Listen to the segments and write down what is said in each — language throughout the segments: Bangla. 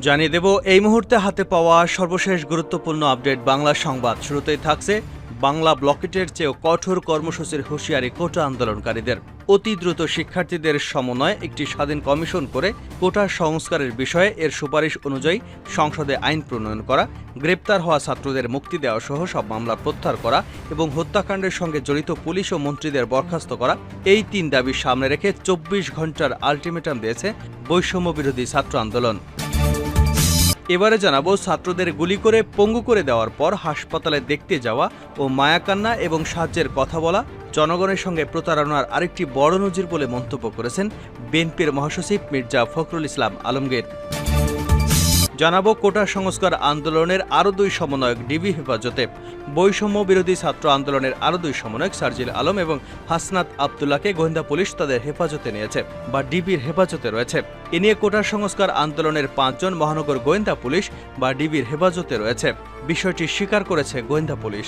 জানিয়ে দেব এই মুহূর্তে হাতে পাওয়া সর্বশেষ গুরুত্বপূর্ণ আপডেট বাংলা সংবাদ। শুরুতেই থাকছে বাংলা ব্লকেটের চেয়েও কঠোর কর্মসূচির হুঁশিয়ারি কোটা আন্দোলনকারীদের। অতি দ্রুত শিক্ষার্থীদের সমন্বয়ে একটি স্বাধীন কমিশন করে কোটা সংস্কারের বিষয়ে এর সুপারিশ অনুযায়ী সংসদে আইন প্রণয়ন করা, গ্রেপ্তার হওয়া ছাত্রদের মুক্তি দেওয়া সহ সব মামলা প্রত্যাহার করা এবং হত্যাকাণ্ডের সঙ্গে জড়িত পুলিশ ও মন্ত্রীদের বরখাস্ত করা, এই তিন দাবি সামনে রেখে ২৪ ঘণ্টার আলটিমেটাম দিয়েছে বৈষম্য বিরোধী ছাত্র আন্দোলন। এবারে জানাবো, ছাত্রদের গুলি করে পঙ্গু করে দেওয়ার পর হাসপাতালে দেখতে যাওয়া ও মায়াকান্না এবং সাহায্যের কথা বলা জনগণের সঙ্গে প্রতারণার আরেকটি বড় নজির বলে মন্তব্য করেছেন বিএনপির মহাসচিব মির্জা ফখরুল ইসলাম আলমগীর। জানাবো, কোটা সংস্কার আন্দোলনের আরও দুই সমন্বয়ক ডিবি হেফাজতে। বৈষম্য বিরোধী ছাত্র আন্দোলনের আরও দুই সমন্বয়ক সার্জিল আলম এবং হাসনাত আবদুল্লাহকে গোয়েন্দা পুলিশ তাদের হেফাজতে নিয়েছে বা ডিবির হেফাজতে রয়েছে। এ নিয়ে কোটা সংস্কার আন্দোলনের ৫ জন মহানগর গোয়েন্দা পুলিশ বা ডিবির হেফাজতে রয়েছে। বিষয়টি স্বীকার করেছে গোয়েন্দা পুলিশ।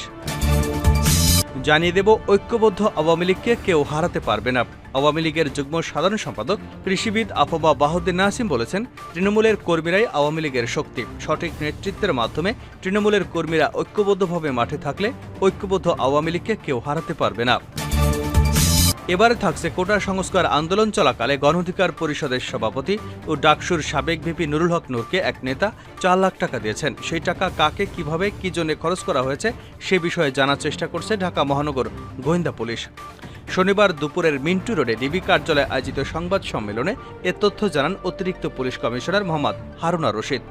জানিয়ে দেব, ঐক্যবদ্ধ আওয়ামী লীগকে কেউ হারাতে পারবে না। আওয়ামী লীগের যুগ্ম সাধারণ সম্পাদক কৃষিবিদ আফবা বাহাউদ্দিন নাসিম বলেছেন, তৃণমূলের কর্মীরাই আওয়ামী লীগের শক্তি। সঠিক নেতৃত্বের মাধ্যমে তৃণমূলের কর্মীরা ঐক্যবদ্ধভাবে মাঠে থাকলে ঐক্যবদ্ধ আওয়ামী লীগকে কেউ হারাতে পারবে না। এবারে থাকছে কোটা সংস্কার আন্দোলন চলাকালে গণ অধিকার পরিষদের সভাপতি ও ডাকসুর সাবেক ভিপি নুরুল হক নূরকে এক নেতা ৪ লাখ টাকা দিয়েছেন। সেই টাকা কাকে, কিভাবে, কি জন্য খরচ করা হয়েছে সে বিষয়ে জানার চেষ্টা করছে ঢাকা মহানগর গোয়েন্দা পুলিশ। শনিবার দুপুরের মিন্টু রোডে ডিবি কার্যালয়ে আয়োজিত সংবাদ সম্মেলনে এ তথ্য জানান অতিরিক্ত police commissioner Mohammad Haruna Rashid.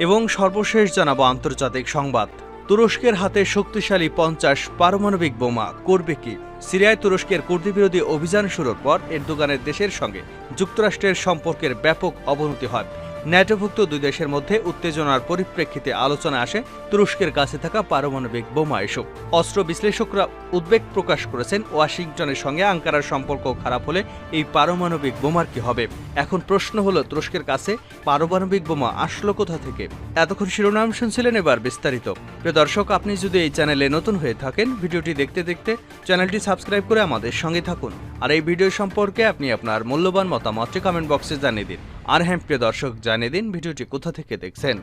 এবং সর্বশেষ জানাবো আন্তর্জাতিক সংবাদ। তুরস্কের হাতে শক্তিশালী ৫০ পারমাণবিক বোমা করবে কি? সিরিয়ায় তুরস্কের কুর্দি বিরোধী অভিযান শুরুর পর এরদোগানের দেশের সঙ্গে যুক্তরাষ্ট্রের সম্পর্কের ব্যাপক অবনতি হয়। ন্যাটোভুক্ত দুই দেশের মধ্যে উত্তেজনার পরিপ্রেক্ষিতে আলোচনা আসে তুরস্কের কাছে থাকা পারমাণবিক বোমা ইস্যু। অস্ত্র বিশ্লেষকরা উদ্বেগ প্রকাশ করেছেন, ওয়াশিংটনের সঙ্গে আঙ্কারার সম্পর্ক খারাপ হলে এই পারমাণবিক বোমার কি হবে? এখন প্রশ্ন হলো, তুরস্কের কাছে পারমাণবিক বোমা আসলো কোথা থেকে? এতক্ষণ শিরোনাম শুনছিলেন, এবার বিস্তারিত। প্রিয় দর্শক, আপনি যদি এই চ্যানেলে নতুন হয়ে থাকেন, ভিডিওটি দেখতে দেখতে চ্যানেলটি সাবস্ক্রাইব করে আমাদের সঙ্গে থাকুন। আর এই ভিডিও সম্পর্কে আপনি আপনার মূল্যবান মতামতটি কমেন্ট বক্সে জানিয়ে দিন। আর হ্যাঁ প্রিয় দর্শক, জানিয়ে দিন ভিডিওটি কোথা থেকে দেখছেন।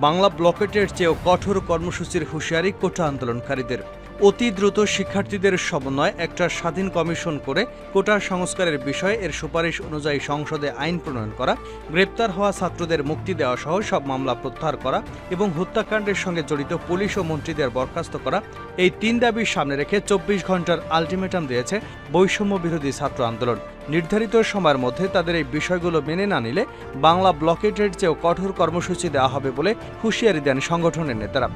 বাংলা ব্লকেটের চেয়েও কঠোর কর্মসূচির হুঁশিয়ারি কোটা আন্দোলনকারীদের। অতি দ্রুত শিক্ষার্থীদের সমন্বয়ে একটা স্বাধীন কমিশন করে কোটা সংস্কারের বিষয়ে এর সুপারিশ অনুযায়ী সংসদে আইন প্রণয়ন করা, গ্রেপ্তার হওয়া ছাত্রদের মুক্তি দেওয়া সহ সব মামলা প্রত্যাহার করা এবং হত্যাকাণ্ডের সঙ্গে জড়িত পুলিশ ও মন্ত্রীদের বরখাস্ত করা, এই তিন দাবির সামনে রেখে ২৪ ঘণ্টার আলটিমেটাম দিয়েছে বৈষম্য বিরোধী ছাত্র আন্দোলন। নির্ধারিত সময়ের মধ্যে তাদের এই বিষয়গুলো মেনে না নিলে বাংলা ব্লকেটের চেয়েও কঠোর কর্মসূচি দেওয়া হবে বলে হুঁশিয়ারি দেন সংগঠনের নেতারা।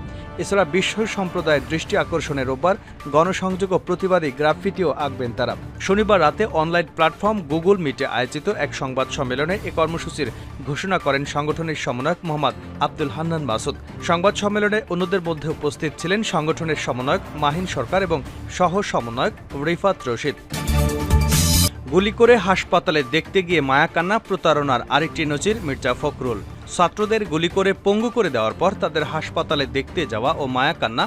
এছাড়া বিশ্ব সম্প্রদায়ের দৃষ্টি আকর্ষণে রোববার গণসংযোগ ও প্রতিবাদী গ্রাফিতিও আঁকবেন তারা। শনিবার রাতে অনলাইন প্ল্যাটফর্ম গুগল মিটে আয়োজিত এক সংবাদ সম্মেলনে এ কর্মসূচির ঘোষণা করেন সংগঠনের সমন্বয়ক মোহাম্মদ আব্দুল হান্নান মাসুদ। সংবাদ সম্মেলনে অন্যদের মধ্যে উপস্থিত ছিলেন সংগঠনের সমন্বয়ক মাহিন সরকার এবং সহ সমন্বয়ক রিফাত রশিদ। গুলি করে হাসপাতালে দেখতে গিয়ে মায়াকান্না, প্রতারণার আরেকটি নজির মির্জা ফখরুল। ছাত্রদের গুলি করে পঙ্গু করে দেওয়ার পর তাদের হাসপাতালে দেখতে যাওয়া ও মায়াকান্না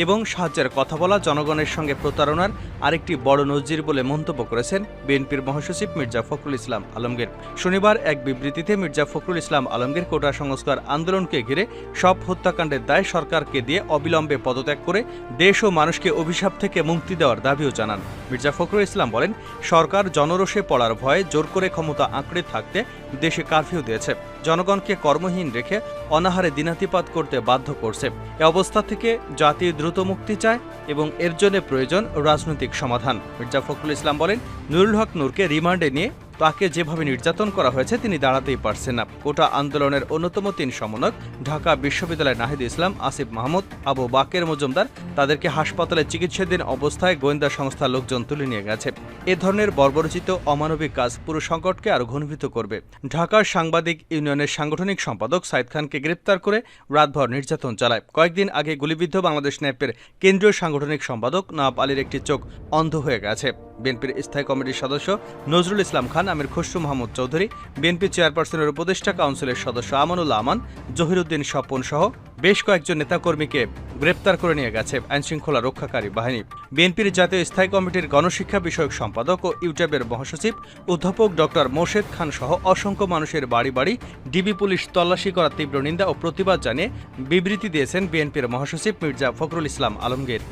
এবং সাহায্যের কথা বলা জনগণের সঙ্গে প্রতারণার আরেকটি বড় নজির বলে মন্তব্য করেছেন বিএনপির মহাসচিব মির্জা ফখরুল ইসলাম আলমগীর। শনিবার এক বিবৃতিতে মির্জা ফখরুল ইসলাম আলমগীর কোটা সংস্কার আন্দোলনকে ঘিরে সব হত্যাকাণ্ডের দায় সরকারকে দিয়ে অবিলম্বে পদত্যাগ করে দেশ ও মানুষকে অভিশাপ থেকে মুক্তি দেওয়ার দাবিও জানান। মির্জা ফখরুল ইসলাম বলেন, সরকার জনরোষে পড়ার ভয়ে জোর করে ক্ষমতা আঁকড়ে থাকতে দেশে কারফিউ দিয়েছে, জনগণকে কর্মহীন রেখে অনাহারে দিনাতিপাত করতে বাধ্য করছে। এ অবস্থা থেকে জাতি দ্রুত মুক্তি চায় এবং এর জন্য প্রয়োজন রাজনৈতিক সমাধান। মির্জা ফখরুল ইসলাম বলেন, নুরুল হক নূরকে রিমান্ডে নিয়ে তাকে যেভাবে নির্যাতন করা হয়েছে তিনি দাঁড়াতেই পারছেন না। কোটা আন্দোলনের অন্যতম ৩ সমন্বয়ক ঢাকা বিশ্ববিদ্যালয়ের নাহিদ ইসলাম, আসিফ মাহমুদ, আবু বাকের মজুমদার, তাদেরকে হাসপাতালে চিকিৎসাধীন অবস্থায় গোয়েন্দা সংস্থার লোকজন তুলে নিয়ে গেছে। এ ধরনের বর্বরচিত অমানবিক কাজ পুরো সংকটকে আরও ঘনীভূত করবে। ঢাকার সাংবাদিক ইউনিয়নের সাংগঠনিক সম্পাদক সাইদ খানকে গ্রেপ্তার করে রাতভর নির্যাতন চালায়। কয়েকদিন আগে গুলিবিদ্ধ বাংলাদেশ ন্যাপের কেন্দ্রীয় সাংগঠনিক সম্পাদক নওয়াব আলীর একটি চোখ অন্ধ হয়ে গেছে। বিএনপির স্থায়ী কমিটির সদস্য নজরুল ইসলাম খান, আমির খসরু মাহমুদ চৌধুরী, বিএনপি চেয়ারপারসনের উপদেষ্টা কাউন্সিলের সদস্য আমানুল্লাহ আমান, জহিরুদ্দিন স্বপন সহ বেশ কয়েকজন নেতাকর্মীকে গ্রেপ্তার করে নিয়ে গেছে আইনশৃঙ্খলা রক্ষাকারী বাহিনী। বিএনপির জাতীয় স্থায়ী কমিটির গণশিক্ষা বিষয়ক সম্পাদক ও ইউটিউবের মহাসচিব অধ্যাপক ডক্টর মোর্শেদ খান সহ অসংখ্য মানুষের বাড়ি বাড়ি ডিবি পুলিশ তল্লাশি করার তীব্র নিন্দা ও প্রতিবাদ জানিয়ে বিবৃতি দিয়েছেন বিএনপির মহাসচিব মির্জা ফখরুল ইসলাম আলমগীর।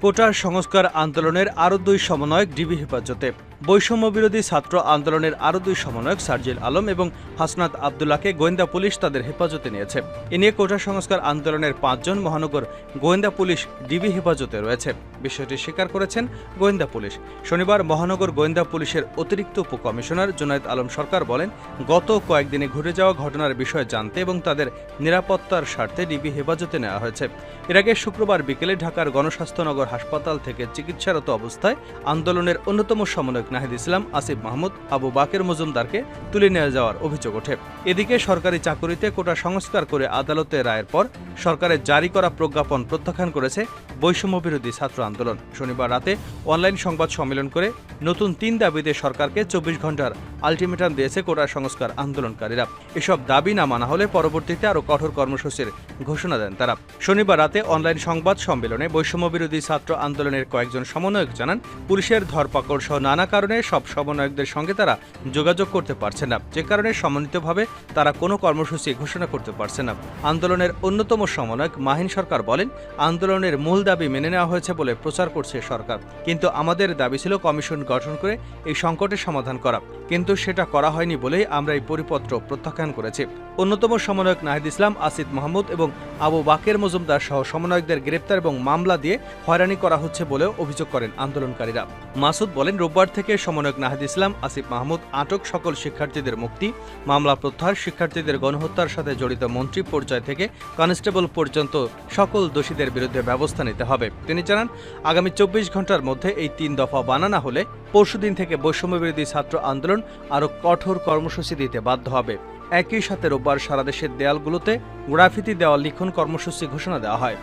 কোটা সংস্কার আন্দোলনের আরও 2 সমন্বয়ক ডিবি হেফাজতে। বৈষম্য বিরোধী ছাত্র আন্দোলনের আরও 2 সমন্বয়ক সার্জিল আলম এবং হাসনাত আবদুল্লাহকে গোয়েন্দা পুলিশ তাদের হেফাজতে নিয়েছে। এ নিয়ে কোটা সংস্কার আন্দোলনের 5 জন মহানগর গোয়েন্দা পুলিশ ডিবি হেফাজতে রয়েছে। বিষয়টি স্বীকার করেছেন গোয়েন্দা পুলিশ। শনিবার মহানগর গোয়েন্দা পুলিশের অতিরিক্ত উপকমিশনার জুনায়েদ আলম সরকার বলেন, গত কয়েকদিনে ঘটে যাওয়া ঘটনার বিষয়ে জানতে এবং তাদের নিরাপত্তার স্বার্থে ডিবি হেফাজতে নেওয়া হয়েছে। এর আগে শুক্রবার বিকেলে ঢাকার গণস্বাস্থ্যনগর হাসপাতাল থেকে চিকিৎসারত অবস্থায় আন্দোলনের অন্যতম সমন্বয়ক নাহিদ ইসলাম, আসিফ মাহমুদ, আবু বাকের মজুমদারকে তুলে নিয়ে যাওয়ার অভিযোগ ওঠে। এদিকে সরকারি চাকুরিতে কোটা সংস্কার করে আদালতে রায়ের পর সরকারের জারি করা প্রজ্ঞাপন প্রত্যাখ্যান করেছে বৈষম্য বিরোধী ছাত্র আন্দোলন। শনিবার রাতে অনলাইন সংবাদ সম্মেলন করে নতুন 3 দাবিতে সরকারকে 24 ঘন্টার আলটিমেটাম দিয়েছে কোটা সংস্কার আন্দোলনকারীরা। এসব দাবি না মানা হলে পরবর্তীতে আরও কঠোর কর্মসূচির ঘোষণা দেন তারা। শনিবার রাতে অনলাইন সংবাদ সম্মেলনে বৈষম্য বিরোধী ছাত্র আন্দোলনের কয়েকজন সমন্বয়ক জানান, পুলিশের ধরপাকড় সহ নানা কারণে সব সমন্বয়কদের সঙ্গে তারা যোগাযোগ করতে পারছে না, যে কারণে সমন্বিতভাবে তারা কোনো কর্মসূচি ঘোষণা করতে পারছে না। আন্দোলনের অন্যতম সমন্বয়ক মাহিন সরকার বলেন, আন্দোলনের মূল দাবি মেনে নেওয়া হয়েছে বলে প্রচার করছে সরকার, কিন্তু আমাদের দাবি ছিল কমিশন গঠন করে এই সংকটের সমাধান করা, কিন্তু সেটা করা হয়নি বলেই আমরা এই পরিপত্র প্রত্যাখ্যান করেছি। অন্যতম সমন্বয়ক নাহিদ ইসলাম, আসিফ মাহমুদ এবং আবু বাকের মজুমদার সহ সমন্বয়কদের গ্রেপ্তার এবং মামলা দিয়ে হয়রানি করা হচ্ছে বলেও অভিযোগ করেন আন্দোলনকারীরা। মাসুদ বলেন, রোববার থেকে সমন্বয়ক নাহিদ ইসলাম, আসিফ মাহমুদ আটক সকল শিক্ষার্থীদের মুক্তি, মামলা প্রত্যাহার, শিক্ষার্থীদের গণহত্যার সাথে জড়িত মন্ত্রী পর্যায় থেকে কনস্টেবল পর্যন্ত সকল দোষীদের বিরুদ্ধে ব্যবস্থা নিতে হবে। তিনি জানান, আগামী 24 ঘন্টার মধ্যে এই 3 দফা বানানো হলে পরশুদিন থেকে বৈষম্য বিরোধী ছাত্র আন্দোলন আরও কঠোর কর্মসূচি দিতে বাধ্য হবে। একই সাথে রোববার সারা দেশের দেয়ালগুলোতে গ্রাফিতি দেওয়াল লিখন কর্মসূচি ঘোষণা দেওয়া হয়।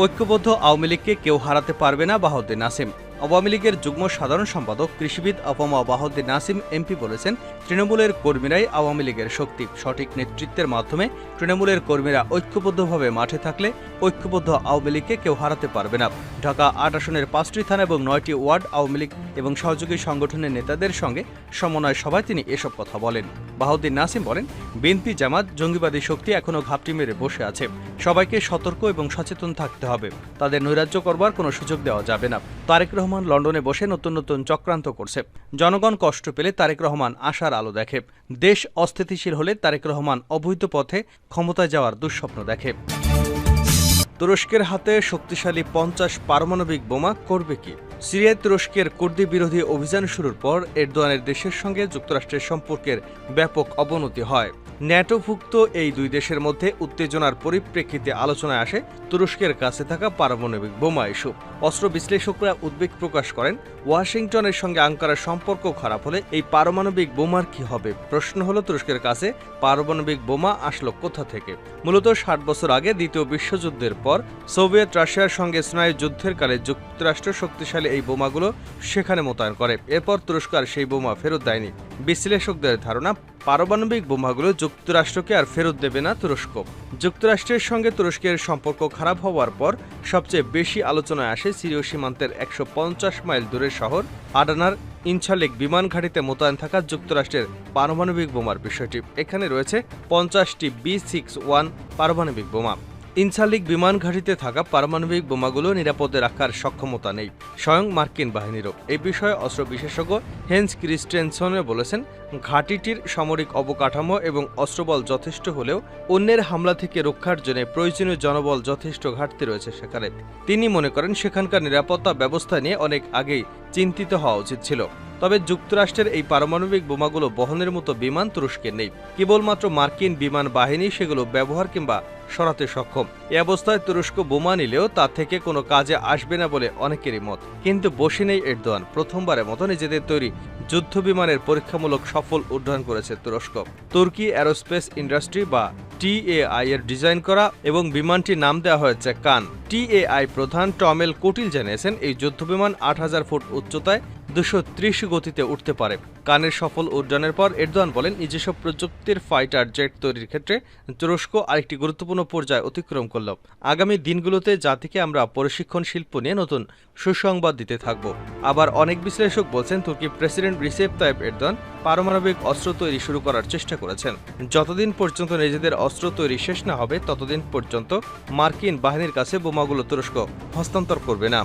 ঐক্যবদ্ধ আওয়ামী লীগকে কেউ হারাতে পারবে না, বাহাউদ্দিন নাসিম। আওয়ামী লীগের যুগ্ম সাধারণ সম্পাদক কৃষিবিদ আফমা বাহাউদ্দিন নাসিম এমপি বলেছেন, তৃণমূলের কর্মীরাই আওয়ামী লীগের শক্তি। সঠিক নেতৃত্বের মাধ্যমে তৃণমূলের কর্মীরা ঐক্যবদ্ধভাবে মাঠে থাকলে ঐক্যবদ্ধ আওয়ামী লীগকে কেউ হারাতে পারবে না। ঢাকা 8 আসনের 5টি থানা এবং 9টি ওয়ার্ড আওয়ামী লীগ এবং সহযোগী সংগঠনের নেতাদের সঙ্গে সমন্বয় সভায় তিনি এসব কথা বলেন। বাহাউদ্দিন নাসিম বলেন, বিএনপি জামাত জঙ্গিবাদী শক্তি এখনও ঘাপটি মেরে বসে আছে। সবাইকে সতর্ক এবং সচেতন থাকতে হবে। তাদের নৈরাজ্য করবার কোনো সুযোগ দেওয়া যাবে না। তারেক রহমান লন্ডনে বসে নতুন নতুন চক্রান্ত করছে। জনগণ কষ্ট পেলে তারেক রহমান আশার আলো দেখে। দেশ অস্থিতিশীল হলে তারেক রহমান অবৈধ পথে ক্ষমতায় যাওয়ার দুঃস্বপ্ন দেখে। তুরস্কের হাতে শক্তিশালী 50 পারমাণবিক বোমা করবে কি? সিরিয়ায় তুরস্কের কুর্দি বিরোধী অভিযান শুরুর পর এরদোয়ানের দেশের সঙ্গে যুক্তরাষ্ট্রের সম্পর্কের ব্যাপক অবনতি হয়। ন্যাটোভুক্ত এই 2 দেশের মধ্যে উত্তেজনার পরিপ্রেক্ষিতে আলোচনায় আসে তুরস্কের কাছে থাকা পারমাণবিক বোমা ইস্যু। অস্ত্র বিশ্লেষকরা উদ্বেগ প্রকাশ করেন, ওয়াশিংটনের সঙ্গে আঙ্কারার সম্পর্ক খারাপ হলে এই পারমাণবিক বোমার কি হবে? প্রশ্ন হলো, তুরস্কের কাছে পারমাণবিক বোমা আসলো কোথা থেকে? মূলত 60 বছর আগে দ্বিতীয় বিশ্বযুদ্ধের পর সোভিয়েত রাশিয়ার সঙ্গে স্নায়ু যুদ্ধের কালে যুক্তরাষ্ট্র শক্তিশালী এই বোমাগুলো সেখানে মোতায়েন করে। এরপর তুরস্ক আর সেই বোমা ফেরত দেয়নি। বিশ্লেষকদের ধারণা, পারমাণবিক বোমাগুলো যুক্তরাষ্ট্রকে আর ফেরত দেবে না তুরস্ক। যুক্তরাষ্ট্রের সঙ্গে তুরস্কের সম্পর্ক খারাপ হওয়ার পর সবচেয়ে বেশি আলোচনায় আসে সিরীয় সীমান্তের 150 মাইল দূরের শহর আডানার ইনছালিক বিমান ঘাঁটিতে মোতায়েন থাকা যুক্তরাষ্ট্রের পারমাণবিক বোমার বিষয়টি। এখানে রয়েছে 50টি B61 পারমাণবিক বোমা। ইনছালিক বিমান ঘাঁটিতে থাকা পারমাণবিক বোমাগুলো নিরাপদে রাখার সক্ষমতা নেই স্বয়ং মার্কিন বাহিনীরও। এই বিষয়ে অস্ত্র বিশেষজ্ঞ হেন্স ক্রিস্টেনসন বলেছেন, ঘাঁটিটির সামরিক অবকাঠামো এবং অস্ত্রবল যথেষ্ট হলেও অন্যের হামলা থেকে রক্ষার জন্য প্রয়োজনীয় জনবল যথেষ্ট ঘাটতি রয়েছে সেখানে। তিনি মনে করেন, সেখানকার নিরাপত্তা ব্যবস্থা নিয়ে অনেক আগেই চিন্তিত হওয়া উচিত ছিল। তবে যুক্তরাষ্ট্রের এই পারমাণবিক বোমাগুলো বহনের মতো বিমান তুরস্কের নেই। কেবলমাত্র মার্কিন বিমান বাহিনী সেগুলো ব্যবহার কিংবা সরাতে সক্ষম। এ অবস্থায় তুরস্ক বোমা নিলেও তা থেকে কোনো কাজে আসবে না বলে অনেকেরই মত। কিন্তু বসে নেই এরদোয়ান। প্রথমবারের মতো নিজেদের তৈরি যুদ্ধ বিমানের পরীক্ষামূলক সফল উড্ডয়ন করেছে তুরস্ক। তুর্কি অ্যারোস্পেস ইন্ডাস্ট্রি বা TAI এর ডিজাইন করা এবং বিমানটির নাম দেওয়া হয়েছে কান। TAI প্রধান টমেল কোটিল জানিয়েছেন, এই যুদ্ধবিমান ৮,০০০ ফুট উচ্চতায় ২৩০ গতিতে উঠতে পারে। কানের সফল উড্ডয়নের পর এরদোয়ান বলেন, নিজস্ব প্রযুক্তির ফাইটার জেট তৈরির ক্ষেত্রে তুরস্ক আরেকটি গুরুত্বপূর্ণ পর্যায় অতিক্রম করল। আগামী দিনগুলোতে জাতিকে আমরা প্রশিক্ষণ শিল্প নিয়ে নতুন সুসংবাদ দিতে থাকব। আবার অনেক বিশ্লেষক বলছেন, তুর্কি প্রেসিডেন্ট রিসেপ তাইপ এরদোয়ান পারমাণবিক অস্ত্র তৈরি শুরু করার চেষ্টা করেছেন। যতদিন পর্যন্ত নিজেদের অস্ত্র তৈরি শেষ না হবে ততদিন পর্যন্ত মার্কিন বাহিনীর কাছে বোমাগুলো তুরস্ক হস্তান্তর করবে না।